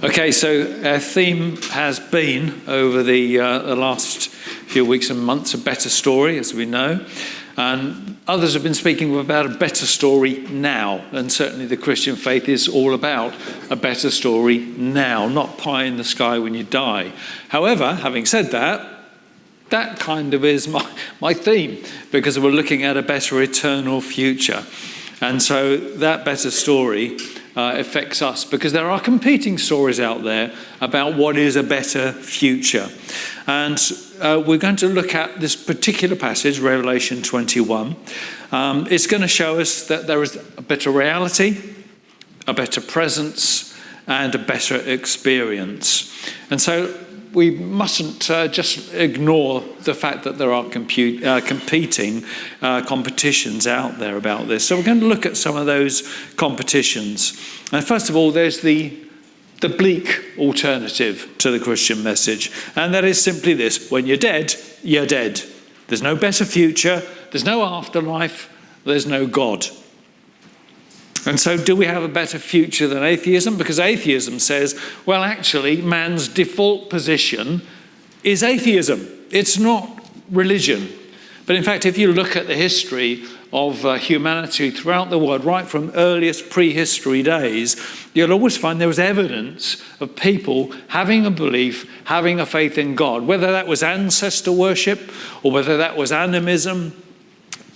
Okay, so our theme has been, over the last few weeks and months, a better story, as we know. And others have been speaking about a better story now. And certainly the Christian faith is all about a better story now, not pie in the sky when you die. However, having said that, that kind of is my theme, because we're looking at a better eternal future. And so that better story affects us, because there are competing stories out there about what is a better future. And we're going to look at this particular passage, Revelation 21. It's going to show us that there is a better reality, a better presence, and a better experience. And so we mustn't just ignore the fact that there are competing competitions out there about this. So we're going to look at some of those competitions. And first of all, there's the bleak alternative to the Christian message. And that is simply this: when you're dead, you're dead. There's no better future. There's no afterlife. There's no God. And so do we have a better future than atheism? Because atheism says, well, actually, man's default position is atheism. It's not religion. But in fact, if you look at the history of humanity throughout the world, right from earliest prehistory days, you'll always find there was evidence of people having a belief, having a faith in God, whether that was ancestor worship or whether that was animism.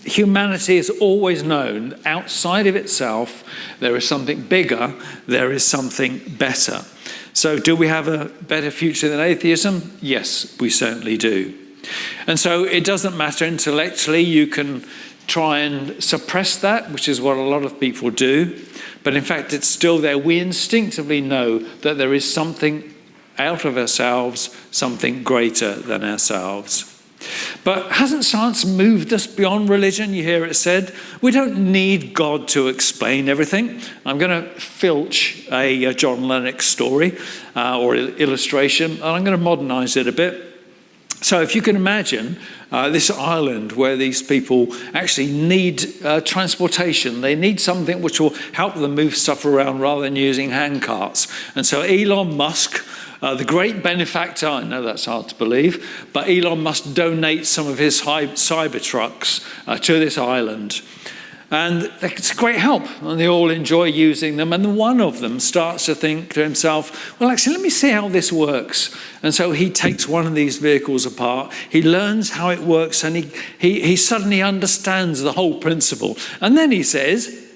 Humanity has always known outside of itself there is something bigger, there is something better. So do we have a better future than atheism? Yes, we certainly do. And so it doesn't matter intellectually, you can try and suppress that, which is what a lot of people do. But in fact, it's still there. We instinctively know that there is something out of ourselves, something greater than ourselves. But hasn't science moved us beyond religion? You hear it said. We don't need God to explain everything. I'm going to filch a John Lennox story or illustration, and I'm going to modernize it a bit. So if you can imagine this island where these people actually need transportation. They need something which will help them move stuff around rather than using hand carts. And so Elon Musk, the great benefactor, I know that's hard to believe, but Elon Musk donates some of his cyber trucks to this island. And it's a great help, and they all enjoy using them. And one of them starts to think to himself, well, actually, let me see how this works. And so he takes one of these vehicles apart. He learns how it works, and he suddenly understands the whole principle. And then he says,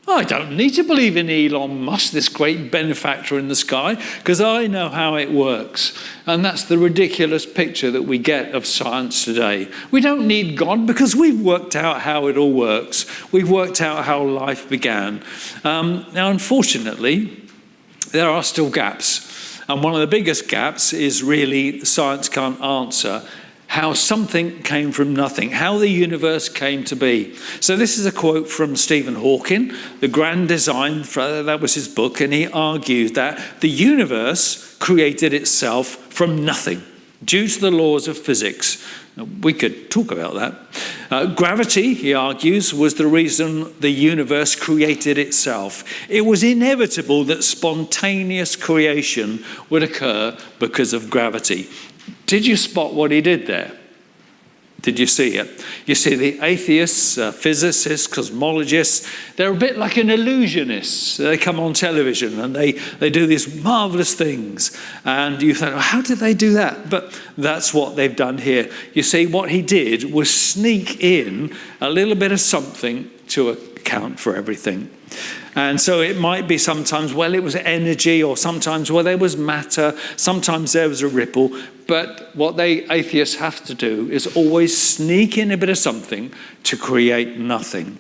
I don't need to believe in Elon Musk, this great benefactor in the sky, because I know how it works. And that's the ridiculous picture that we get of science today. We don't need God because we've worked out how it all works. We've worked out how life began. Now, unfortunately, there are still gaps. And one of the biggest gaps is really science can't answer how something came from nothing, how the universe came to be. So this is a quote from Stephen Hawking, The Grand Design, that was his book, and he argued that the universe created itself from nothing due to the laws of physics. We could talk about that. Gravity, he argues, was the reason the universe created itself. It was inevitable that spontaneous creation would occur because of gravity. Did you spot what he did there? Did you see it? You see, the atheists, physicists, cosmologists, they're a bit like an illusionist. They come on television and they do these marvelous things. And you think, how did they do that? But that's what they've done here. You see, what he did was sneak in a little bit of something to account for everything. And so it might be sometimes, well, it was energy, or sometimes, well, there was matter, sometimes there was a ripple. But what atheists have to do is always sneak in a bit of something to create nothing.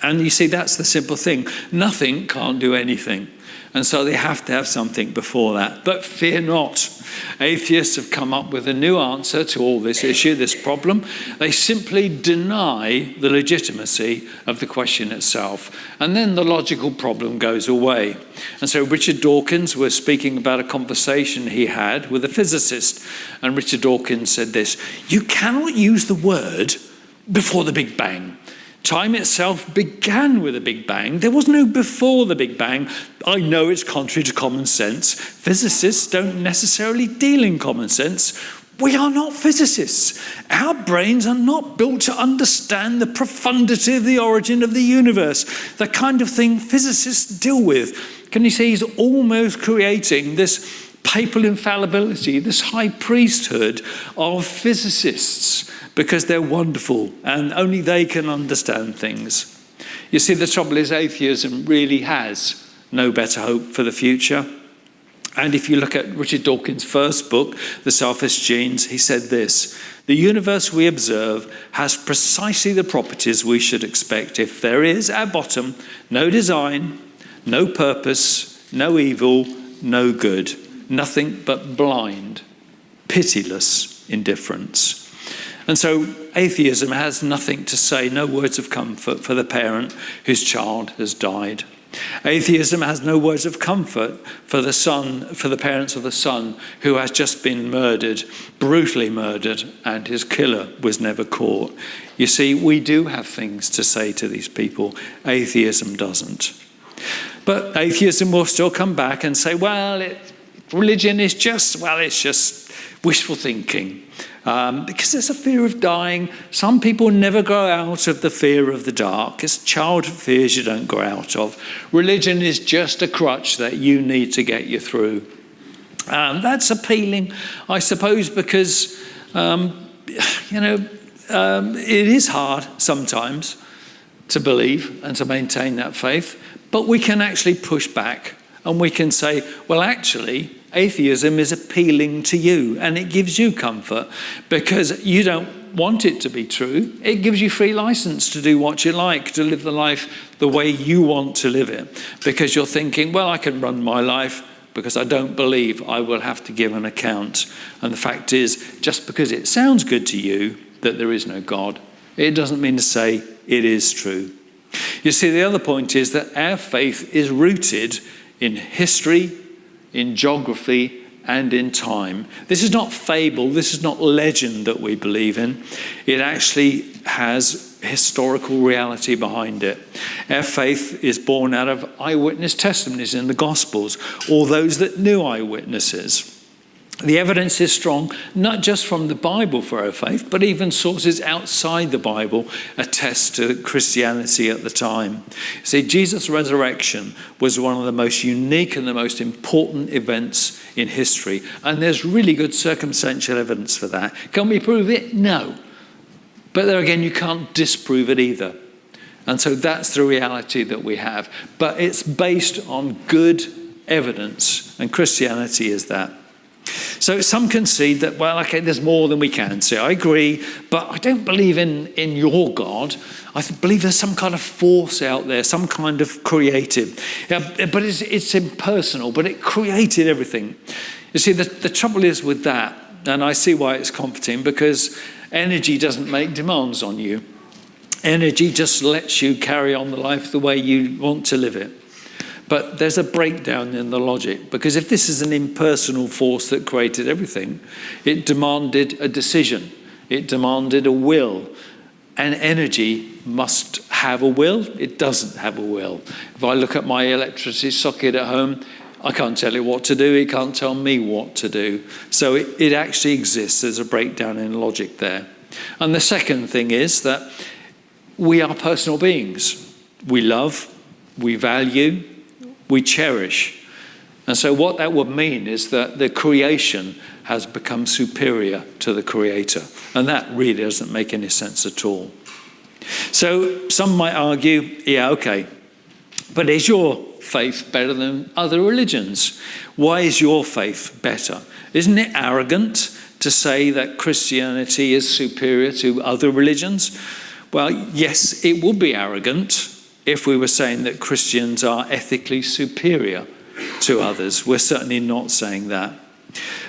And you see, that's the simple thing. Nothing can't do anything. And so they have to have something before that. But fear not. Atheists have come up with a new answer to all this issue, this problem. They simply deny the legitimacy of the question itself. And then the logical problem goes away. And so Richard Dawkins was speaking about a conversation he had with a physicist. And Richard Dawkins said this: you cannot use the word before the Big Bang. Time itself began with a Big Bang. There was no before the Big Bang. I know it's contrary to common sense. Physicists don't necessarily deal in common sense. We are not physicists. Our brains are not built to understand the profundity of the origin of the universe, the kind of thing physicists deal with. Can you see he's almost creating this papal infallibility, this high priesthood of physicists, because they're wonderful and only they can understand things. You see, the trouble is atheism really has no better hope for the future. And if you look at Richard Dawkins' first book, The Selfish Genes, he said this: the universe we observe has precisely the properties we should expect if there is, at bottom, no design, no purpose, no evil, no good, nothing but blind, pitiless indifference. And so atheism has nothing to say, no words of comfort for the parent whose child has died. Atheism has no words of comfort for the parents of the son who has just been murdered, brutally murdered, and his killer was never caught. You see, we do have things to say to these people. Atheism doesn't. But atheism will still come back and say, well, religion is just wishful thinking. Because there's a fear of dying. Some people never grow out of the fear of the dark. It's childhood fears you don't grow out of. Religion is just a crutch that you need to get you through. That's appealing, I suppose, because, it is hard sometimes to believe and to maintain that faith. But we can actually push back and we can say, well, actually, atheism is appealing to you and it gives you comfort because you don't want it to be true. It gives you free license to do what you like, to live the life the way you want to live it, because you're thinking, well, I can run my life because I don't believe I will have to give an account. And the fact is, just because it sounds good to you that there is no God, it doesn't mean to say it is true. You see, the other point is that our faith is rooted in history, in geography, and in time. This is not fable, this is not legend that we believe in. It actually has historical reality behind it. Our faith is born out of eyewitness testimonies in the Gospels, or those that knew eyewitnesses. The evidence is strong, not just from the Bible for our faith, but even sources outside the Bible attest to Christianity at the time. See, Jesus' resurrection was one of the most unique and the most important events in history. And there's really good circumstantial evidence for that. Can we prove it? No. But there again, you can't disprove it either. And so that's the reality that we have. But it's based on good evidence, and Christianity is that. So some concede that, well, okay, there's more than we can say. I agree, but I don't believe in your God. I believe there's some kind of force out there, some kind of creative. But it's impersonal, but it created everything. You see, the trouble is with that, and I see why it's comforting, because energy doesn't make demands on you. Energy just lets you carry on the life the way you want to live it. But there's a breakdown in the logic, because if this is an impersonal force that created everything, it demanded a decision, it demanded a will, and energy must have a will. It doesn't have a will. If I look at my electricity socket at home, I can't tell it what to do, it can't tell me what to do. So it actually exists. There's a breakdown in logic there. And the second thing is that we are personal beings. We love, we value, we cherish. And so what that would mean is that the creation has become superior to the creator. And that really doesn't make any sense at all. So some might argue, yeah, okay, but is your faith better than other religions? Why is your faith better? Isn't it arrogant to say that Christianity is superior to other religions? Well, yes, it would be arrogant if we were saying that Christians are ethically superior to others. We're certainly not saying that.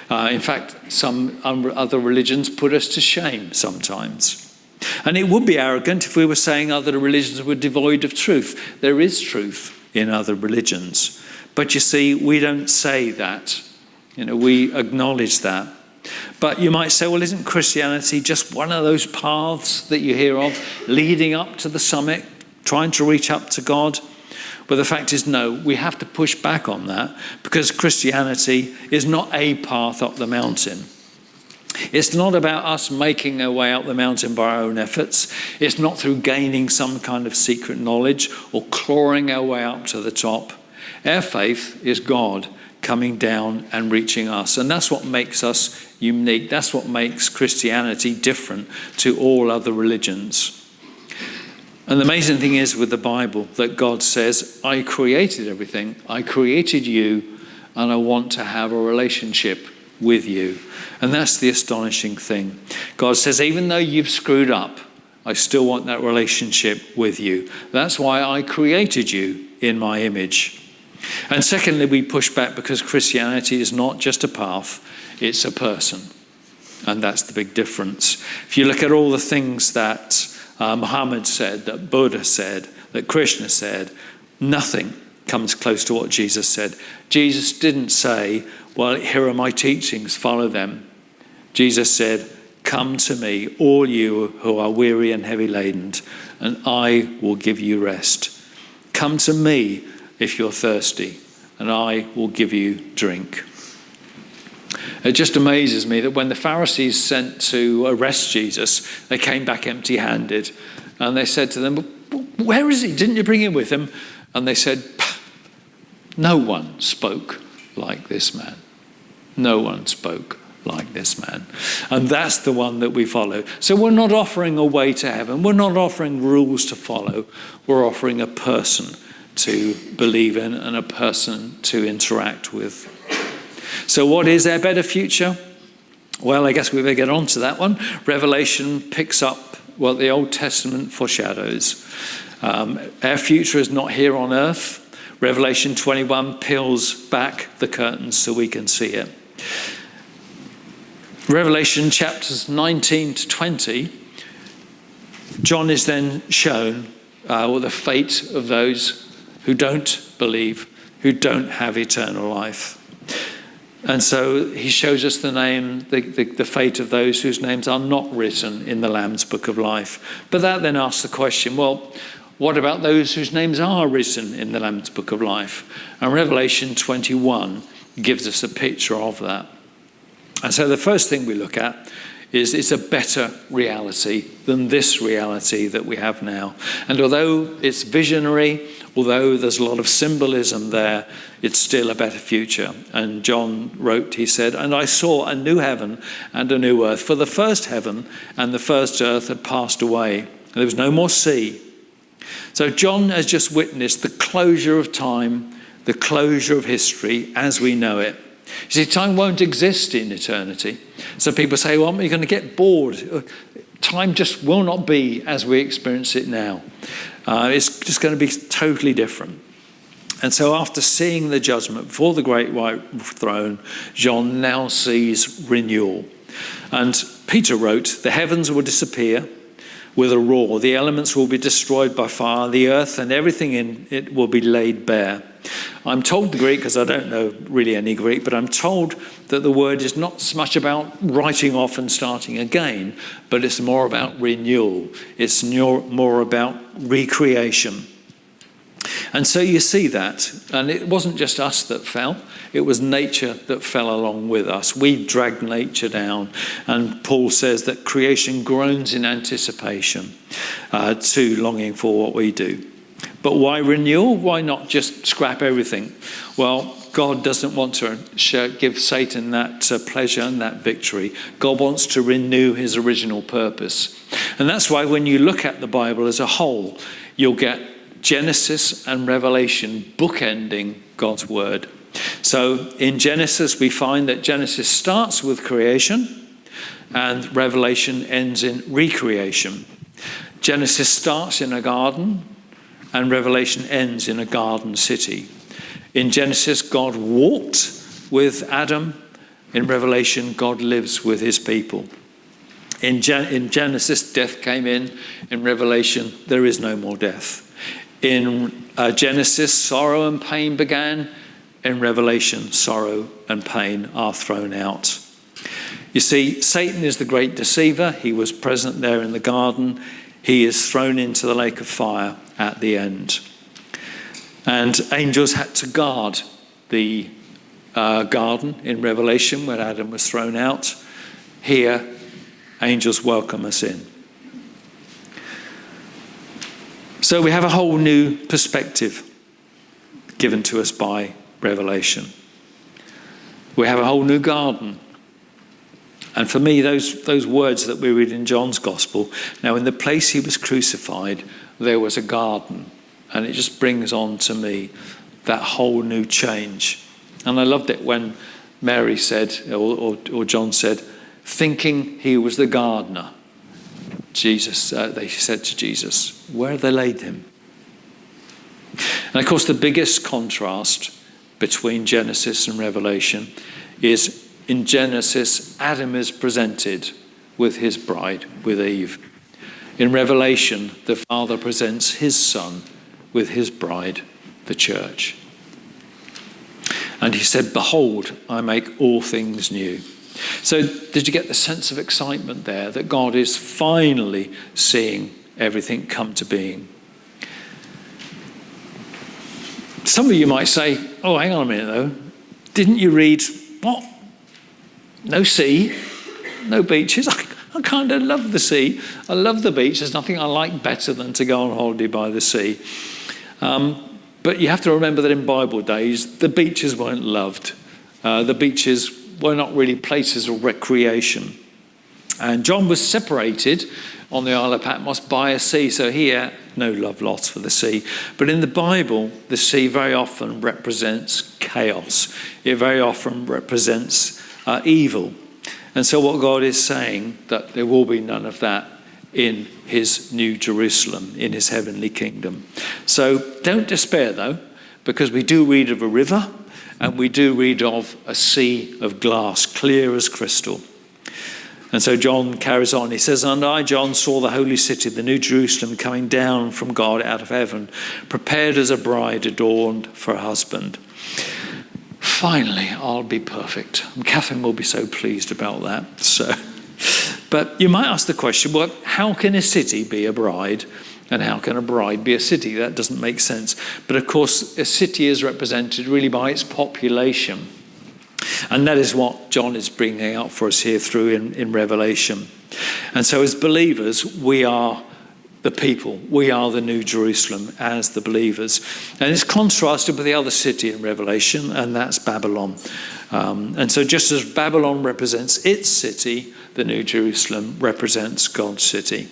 In fact, some other religions put us to shame sometimes. And it would be arrogant if we were saying other religions were devoid of truth. There is truth in other religions. But you see, we don't say that. We acknowledge that. But you might say, well, isn't Christianity just one of those paths that you hear of, leading up to the summit, trying to reach up to God? But the fact is, no, we have to push back on that, because Christianity is not a path up the mountain. It's not about us making our way up the mountain by our own efforts. It's not through gaining some kind of secret knowledge or clawing our way up to the top. Our faith is God coming down and reaching us. And that's what makes us unique. That's what makes Christianity different to all other religions. And the amazing thing is with the Bible that God says, I created everything. I created you, and I want to have a relationship with you. And that's the astonishing thing. God says, even though you've screwed up, I still want that relationship with you. That's why I created you in my image. And secondly, we push back because Christianity is not just a path, it's a person. And that's the big difference. If you look at all the things that Muhammad said, that Buddha said, that Krishna said, nothing comes close to what Jesus said. Jesus didn't say, well, here are my teachings, follow them. Jesus said, come to me, all you who are weary and heavy laden, and I will give you rest. Come to me if you're thirsty, and I will give you drink. It just amazes me that when the Pharisees sent to arrest Jesus, they came back empty-handed. And they said to them, where is he? Didn't you bring him with him? And they said, no one spoke like this man. No one spoke like this man. And that's the one that we follow. So we're not offering a way to heaven. We're not offering rules to follow. We're offering a person to believe in and a person to interact with. So what is our better future? Well, I guess we better get on to that one. Revelation picks up what the Old Testament foreshadows. Our future is not here on earth. Revelation 21 peels back the curtains so we can see it. Revelation chapters 19 to 20, John is then shown the fate of those who don't believe, who don't have eternal life. And so he shows us the fate of those whose names are not written in the Lamb's Book of Life. But that then asks the question, well, what about those whose names are written in the Lamb's Book of Life? And Revelation 21 gives us a picture of that. And so the first thing we look at is it's a better reality than this reality that we have now. And although it's visionary, although there's a lot of symbolism there, it's still a better future. And John wrote, he said, and I saw a new heaven and a new earth. For the first heaven and the first earth had passed away. And there was no more sea. So John has just witnessed the closure of time, the closure of history as we know it. You see, time won't exist in eternity. So people say, well, you're going to get bored. Time just will not be as we experience it now. It's just going to be totally different. And so after seeing the judgment before the great white throne, John now sees renewal. And Peter wrote, the heavens will disappear with a roar. The elements will be destroyed by fire. The earth and everything in it will be laid bare. I'm told the Greek, because I don't know really any Greek, but I'm told that the word is not so much about writing off and starting again, but it's more about renewal. It's more about recreation. And so you see that. And it wasn't just us that fell. It was nature that fell along with us. We dragged nature down. And Paul says that creation groans in anticipation to longing for what we do. But why renewal? Why not just scrap everything? Well, God doesn't want to give Satan that pleasure and that victory. God wants to renew his original purpose. And that's why when you look at the Bible as a whole, you'll get Genesis and Revelation bookending God's word. So in Genesis, we find that Genesis starts with creation and Revelation ends in recreation. Genesis starts in a garden and Revelation ends in a garden city. In Genesis, God walked with Adam. In Revelation, God lives with his people. In Genesis, death came in. In Revelation, there is no more death. In Genesis, sorrow and pain began. In Revelation, sorrow and pain are thrown out. You see, Satan is the great deceiver. He was present there in the garden. He is thrown into the lake of fire at the end. And angels had to guard the garden in Revelation when Adam was thrown out. Here, angels welcome us in. So we have a whole new perspective given to us by Revelation. We have a whole new garden. And for me, those words that we read in John's Gospel, now in the place he was crucified, there was a garden. And it just brings on to me that whole new change. And I loved it when Mary said, or John said, thinking he was the gardener. They said to Jesus, where have they laid him? And of course, the biggest contrast between Genesis and Revelation is in Genesis, Adam is presented with his bride, with Eve. In Revelation, the Father presents his Son with his bride, the church. And he said, behold, I make all things new. So did you get the sense of excitement there that God is finally seeing everything come to being? Some of you might say, oh, hang on a minute though. Didn't you read, what? No sea, no beaches. I kind of love the sea. I love the beach. There's nothing I like better than to go on holiday by the sea. But you have to remember that in Bible days, the beaches weren't loved. The beaches were not really places of recreation. And John was separated on the Isle of Patmos by a sea, so he had no love lost for the sea. But in the Bible, the sea very often represents chaos. It very often represents evil. And so what God is saying, that there will be none of that in his new Jerusalem, in his heavenly kingdom. So don't despair though, because we do read of a river and we do read of a sea of glass, clear as crystal. And so John carries on. He says, and I, John, saw the holy city, the new Jerusalem, coming down from God out of heaven, prepared as a bride adorned for a husband. Finally, I'll be perfect. And Catherine will be so pleased about that. But you might ask the question, well, how can a city be a bride? And how can a bride be a city? That doesn't make sense. But of course, a city is represented really by its population. And that is what John is bringing out for us here through in Revelation. And so as believers, we are the people. We are the new Jerusalem as the believers. And it's contrasted with the other city in Revelation, and that's Babylon. And so just as Babylon represents its city, the new Jerusalem represents God's city.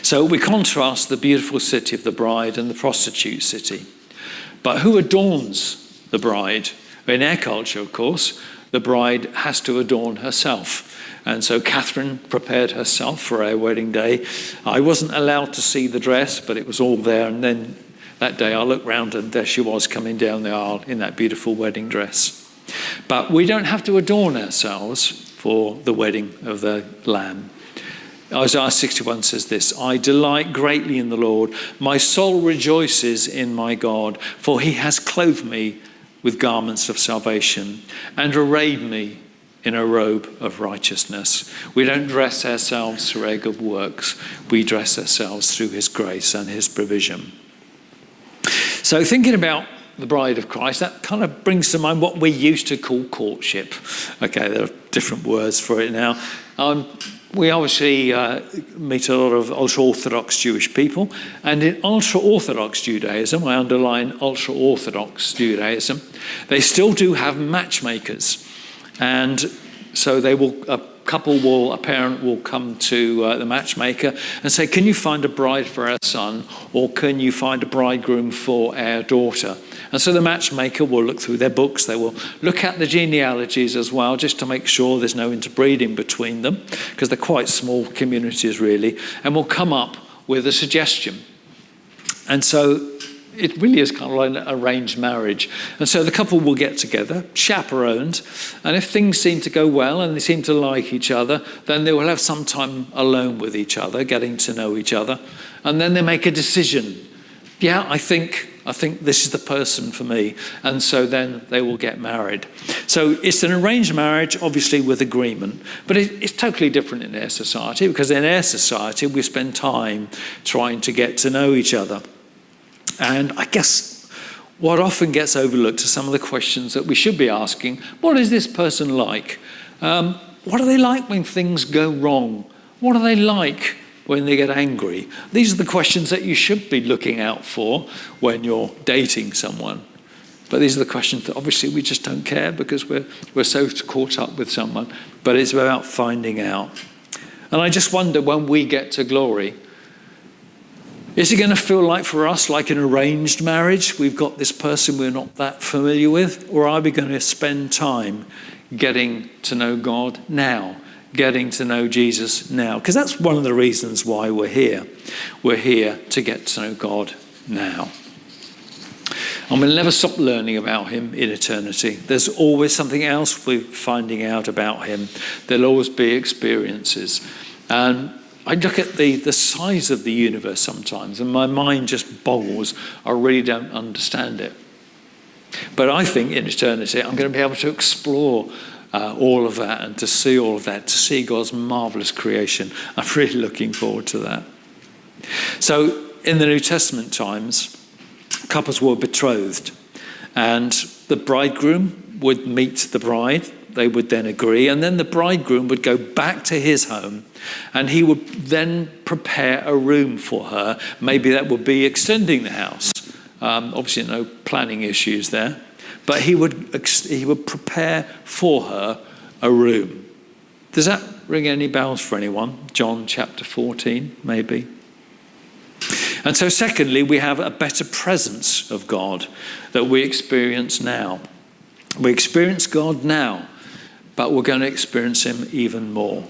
So we contrast the beautiful city of the bride and the prostitute city. But who adorns the bride? In our culture, of course, the bride has to adorn herself. And so Catherine prepared herself for our wedding day. I wasn't allowed to see the dress, but it was all there. And then that day I looked round and there she was coming down the aisle in that beautiful wedding dress. But we don't have to adorn ourselves for the wedding of the Lamb. Isaiah 61 says this, I delight greatly in the Lord. My soul rejoices in my God, for he has clothed me with garments of salvation and arrayed me in a robe of righteousness. We don't dress ourselves through our good works. We dress ourselves through his grace and his provision. So thinking about the bride of Christ, that kind of brings to mind what we used to call courtship. Okay, there are different words for it now. We obviously meet a lot of ultra-Orthodox Jewish people. And in ultra-Orthodox Judaism, I underline ultra-Orthodox Judaism, they still do have matchmakers. And so a parent will come to the matchmaker and say, can you find a bride for our son? Or can you find a bridegroom for our daughter? And so the matchmaker will look through their books. They will look at the genealogies as well, just to make sure there's no interbreeding between them, because they're quite small communities really, and will come up with a suggestion. And so it really is kind of like an arranged marriage. And so the couple will get together, chaperoned, and if things seem to go well and they seem to like each other, then they will have some time alone with each other, getting to know each other, and then they make a decision. Yeah, I think I think this is the person for me. And so then they will get married. So it's an arranged marriage, obviously with agreement. But it's totally different in our society, because in our society we spend time trying to get to know each other. And I guess what often gets overlooked are some of the questions that we should be asking. What is this person like? What are they like when things go wrong? What are they like when they get angry? These are the questions that you should be looking out for when you're dating someone. But these are the questions that obviously we just don't care, because we're so caught up with someone. But it's about finding out. And I just wonder, when we get to glory, is it going to feel like for us like an arranged marriage? We've got this person we're not that familiar with? Or are we going to spend time getting to know God now? Getting to know Jesus now? Because that's one of the reasons why we're here. We're here to get to know God now. And we'll never stop learning about him in eternity. There's always something else we're finding out about him. There'll always be experiences. And I look at the size of the universe sometimes, and my mind just boggles. I really don't understand it. But I think in eternity I'm going to be able to explore all of that, and to see all of that, to see God's marvellous creation. I'm really looking forward to that. So in the New Testament times, couples were betrothed, and the bridegroom would meet the bride. They would then agree, and then the bridegroom would go back to his home, and he would then prepare a room for her. Maybe that would be extending the house. Obviously no planning issues there. But he would prepare for her a room. Does that ring any bells for anyone? John chapter 14, maybe. And so secondly, we have a better presence of God that we experience now. We experience God now, but we're going to experience him even more.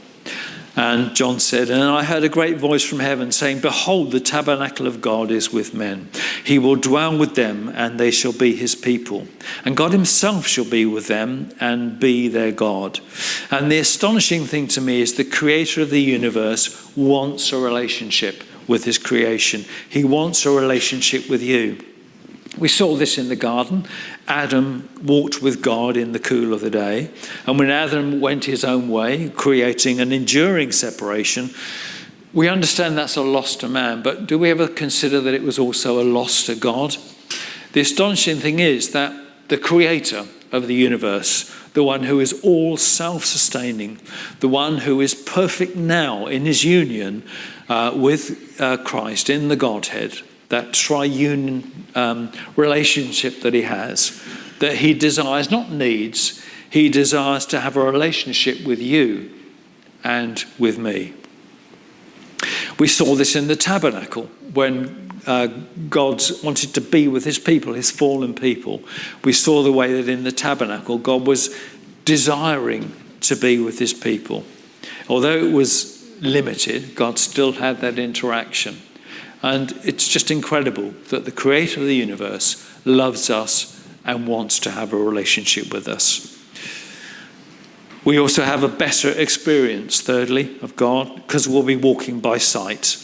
And John said, "And I heard a great voice from heaven saying, Behold, the tabernacle of God is with men. He will dwell with them, and they shall be his people. And God himself shall be with them and be their God." And the astonishing thing to me is the creator of the universe wants a relationship with his creation. He wants a relationship with you. We saw this in the garden. Adam walked with God in the cool of the day. And when Adam went his own way, creating an enduring separation, we understand that's a loss to man. But do we ever consider that it was also a loss to God? The astonishing thing is that the creator of the universe, the one who is all self-sustaining, the one who is perfect now in his union with Christ in the Godhead, that triune relationship that he has, that he desires, not needs, he desires to have a relationship with you and with me. We saw this in the tabernacle when God wanted to be with his people, his fallen people. We saw the way that in the tabernacle God was desiring to be with his people. Although it was limited, God still had that interaction. And it's just incredible that the creator of the universe loves us and wants to have a relationship with us. We also have a better experience, thirdly, of God, because we'll be walking by sight.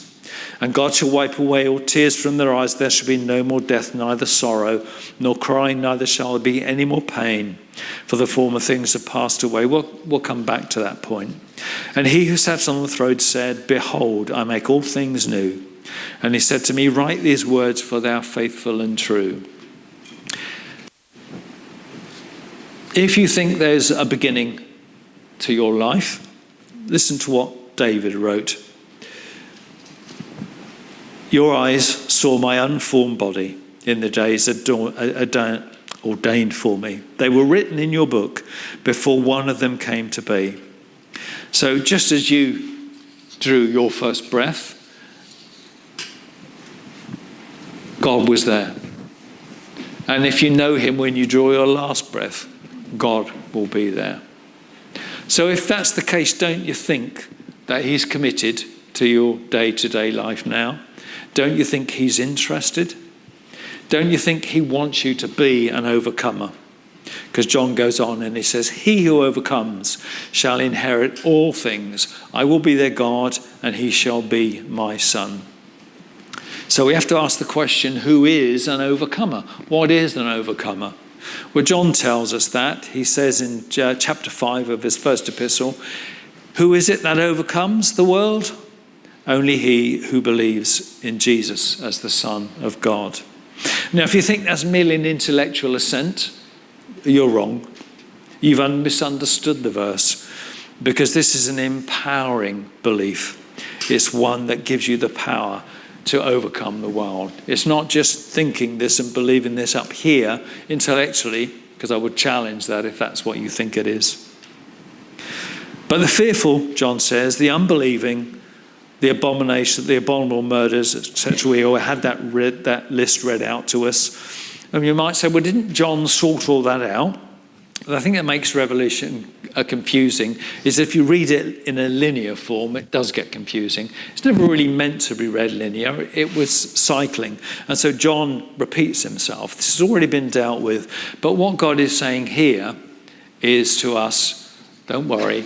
And God shall wipe away all tears from their eyes. There shall be no more death, neither sorrow, nor crying, neither shall there be any more pain, for the former things have passed away. We'll come back to that point. And he who sat on the throne said, Behold, I make all things new. And he said to me, Write these words, for they are faithful and true. If you think there's a beginning to your life, listen to what David wrote. Your eyes saw my unformed body in the days ordained for me. They were written in your book before one of them came to be. So just as you drew your first breath, God was there. And if you know him when you draw your last breath, God will be there. So if that's the case, don't you think that he's committed to your day-to-day life now? Don't you think he's interested? Don't you think he wants you to be an overcomer? Because John goes on and he says, He who overcomes shall inherit all things. I will be their God, and he shall be my son. So So we have to ask the question, who is an overcomer? What is an overcomer? Well, John tells us that. He says in chapter 5 of his first epistle, who is it that overcomes the world? Only he who believes in Jesus as the Son of God. Now, if you think that's merely an intellectual assent, you're wrong. You've misunderstood the verse, because this is an empowering belief. It's one that gives you the power to overcome the world. It's not just thinking this and believing this up here intellectually, because I would challenge that if that's what you think it is. But the fearful, John says, the unbelieving, the abomination, the abominable murders, etc. We all had that list read out to us. And you might say, well, didn't John sort all that out? The thing that makes Revelation confusing is if you read it in a linear form, it does get confusing. It's never really meant to be read linear. It was cycling. And so John repeats himself. This has already been dealt with. But what God is saying here is to us, don't worry.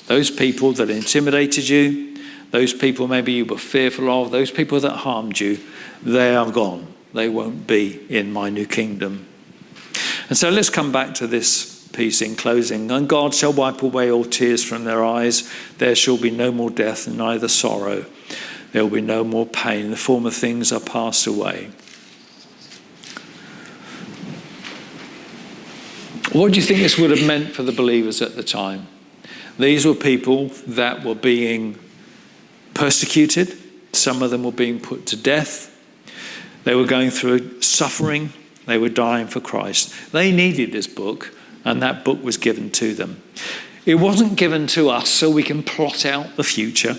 Those people that intimidated you, those people maybe you were fearful of, those people that harmed you, they are gone. They won't be in my new kingdom. And so let's come back to this piece in closing. And God shall wipe away all tears from their eyes. There shall be no more death, and neither sorrow. There will be no more pain. The former things are passed away. What do you think this would have meant for the believers at the time? These were people that were being persecuted. Some of them were being put to death. They were going through suffering. They were dying for Christ. They needed this book, and that book was given to them. It wasn't given to us so we can plot out the future.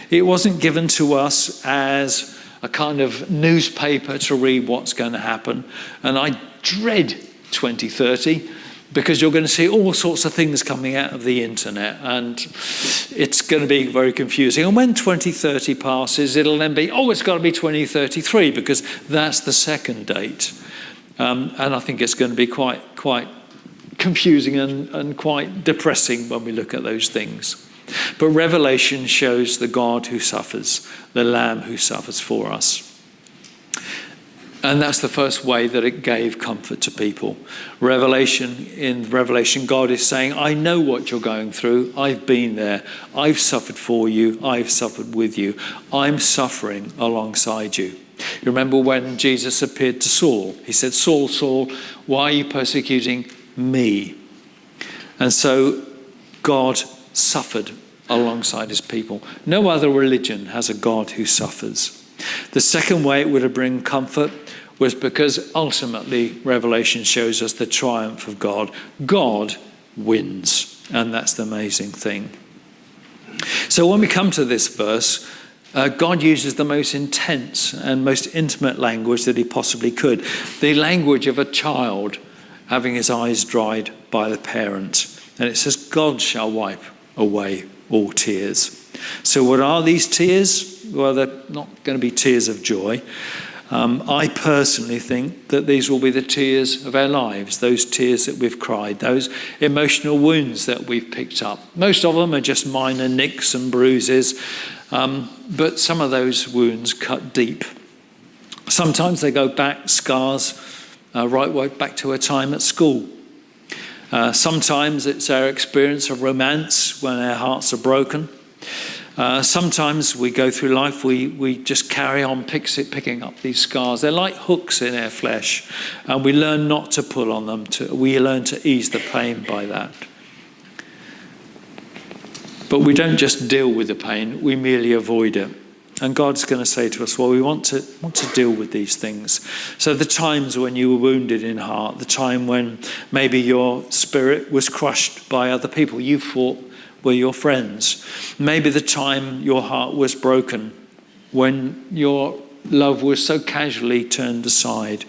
It wasn't given to us as a kind of newspaper to read what's going to happen. And I dread 2030 because you're going to see all sorts of things coming out of the internet, and it's going to be very confusing. And when 2030 passes, it'll then be, it's got to be 2033 because that's the second date. And I think it's going to be quite confusing and quite depressing when we look at those things. But Revelation shows the God who suffers, the Lamb who suffers for us. And that's the first way that it gave comfort to people. In Revelation, God is saying, I know what you're going through. I've been there. I've suffered for you. I've suffered with you. I'm suffering alongside you. You remember when Jesus appeared to Saul? He said, Saul, Saul, why are you persecuting me? And so God suffered alongside his people. No other religion has a God who suffers. The second way it would have bring comfort was because ultimately Revelation shows us the triumph of God. God wins, and that's the amazing thing. So when we come to this verse, God uses the most intense and most intimate language that he possibly could. The language of a child having his eyes dried by the parent. And it says, God shall wipe away all tears. So what are these tears? Well, they're not going to be tears of joy. I personally think that these will be the tears of our lives, those tears that we've cried, those emotional wounds that we've picked up. Most of them are just minor nicks and bruises, but some of those wounds cut deep. Sometimes they go back, scars, right way back to a time at school. Sometimes it's our experience of romance when our hearts are broken. Sometimes we go through life, we just carry on picking up these scars. They're like hooks in our flesh, and we learn not to pull on them. We learn to ease the pain by that. But we don't just deal with the pain, we merely avoid it. And God's going to say to us, well, we want to deal with these things. So the times when you were wounded in heart, the time when maybe your spirit was crushed by other people you thought were your friends, maybe the time your heart was broken, when your love was so casually turned aside,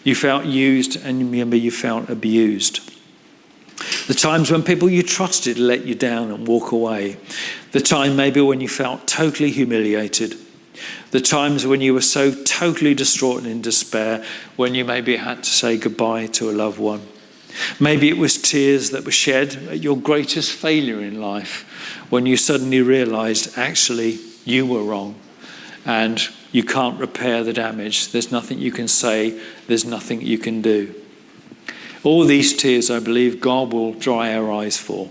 you felt used, and maybe you felt abused. The times when people you trusted let you down and walk away. The time maybe when you felt totally humiliated. The times when you were so totally distraught and in despair, when you maybe had to say goodbye to a loved one. Maybe it was tears that were shed at your greatest failure in life, when you suddenly realised actually you were wrong and you can't repair the damage. There's nothing you can say. There's nothing you can do. All these tears, I believe, God will dry our eyes for.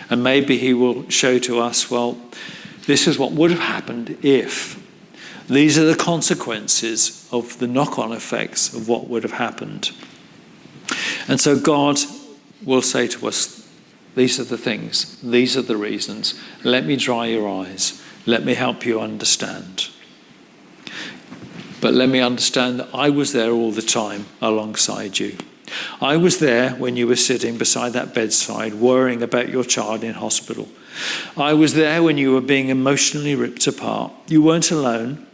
And maybe he will show to us, well, this is what would have happened if. These are the consequences of the knock-on effects of what would have happened. And so God will say to us, these are the things, these are the reasons. Let me dry your eyes. Let me help you understand. But let me understand that I was there all the time alongside you. I was there when you were sitting beside that bedside, worrying about your child in hospital. I was there when you were being emotionally ripped apart. You weren't alone.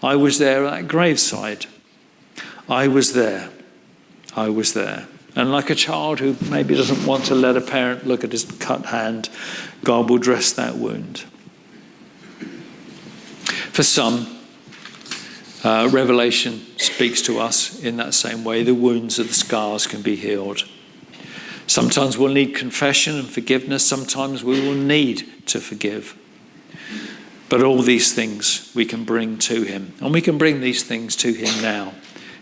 I was there at that graveside. I was there. I was there. And like a child who maybe doesn't want to let a parent look at his cut hand, God will dress that wound. For some, Revelation speaks to us in that same way. The wounds of the scars can be healed. Sometimes we'll need confession and forgiveness. Sometimes we will need to forgive. But all these things we can bring to him. And we can bring these things to him now.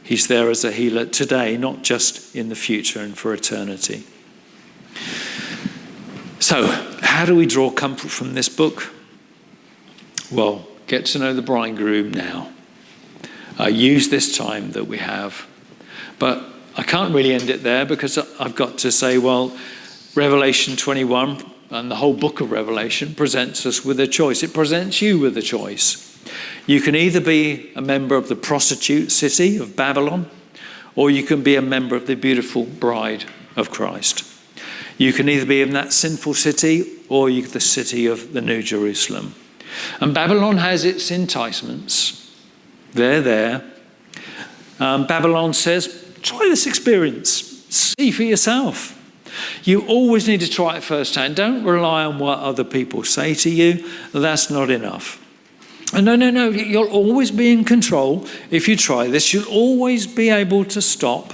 He's there as a healer today, not just in the future and for eternity. So, how do we draw comfort from this book? Well, get to know the bridegroom now. Use this time that we have. But I can't really end it there, because I've got to say, well, Revelation 21 and the whole book of Revelation presents us with a choice. It presents you with a choice. You can either be a member of the prostitute city of Babylon, or you can be a member of the beautiful bride of Christ. You can either be in that sinful city, or you the city of the New Jerusalem. And Babylon has its enticements. They're there. Babylon says, try this experience. See for yourself. You always need to try it firsthand. Don't rely on what other people say to you. That's not enough. And no. You'll always be in control if you try this. You'll always be able to stop.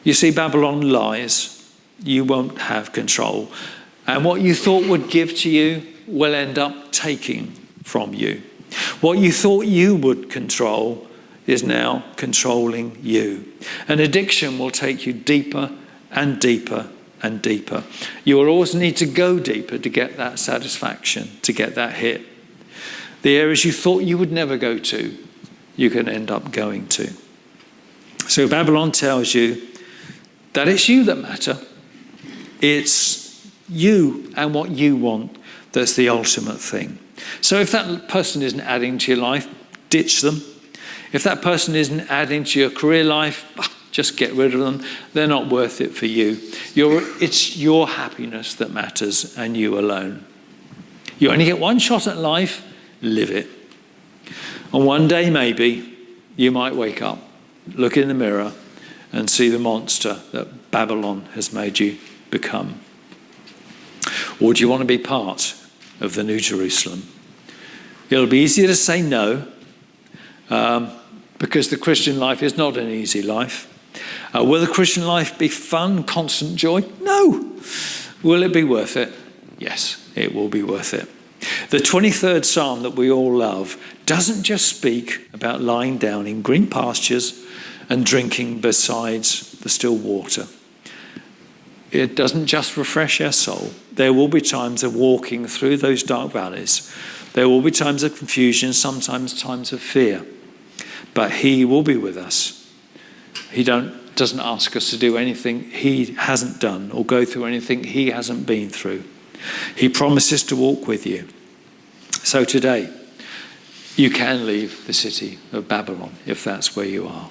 You see, Babylon lies. You won't have control. And what you thought would give to you will end up taking from you. What you thought you would control is now controlling you. And addiction will take you deeper and deeper and deeper. You will always need to go deeper to get that satisfaction, to get that hit. The areas you thought you would never go to, you can end up going to. So Babylon tells you that it's you that matter. It's you and what you want that's the ultimate thing. So if that person isn't adding to your life, ditch them. If that person isn't adding to your career life, just get rid of them. They're not worth it for you. It's your happiness that matters, and you alone. You only get one shot at life, live it. And one day maybe you might wake up, look in the mirror, and see the monster that Babylon has made you become. Or do you want to be part of the New Jerusalem? It'll be easier to say no, because the Christian life is not an easy life. Will the Christian life be fun, constant joy? No. Will it be worth it? Yes, it will be worth it. The 23rd Psalm that we all love doesn't just speak about lying down in green pastures and drinking beside the still water. It doesn't just refresh our soul. There will be times of walking through those dark valleys. There will be times of confusion, sometimes times of fear. But he will be with us. He doesn't ask us to do anything he hasn't done or go through anything he hasn't been through. He promises to walk with you. So today, you can leave the city of Babylon if that's where you are.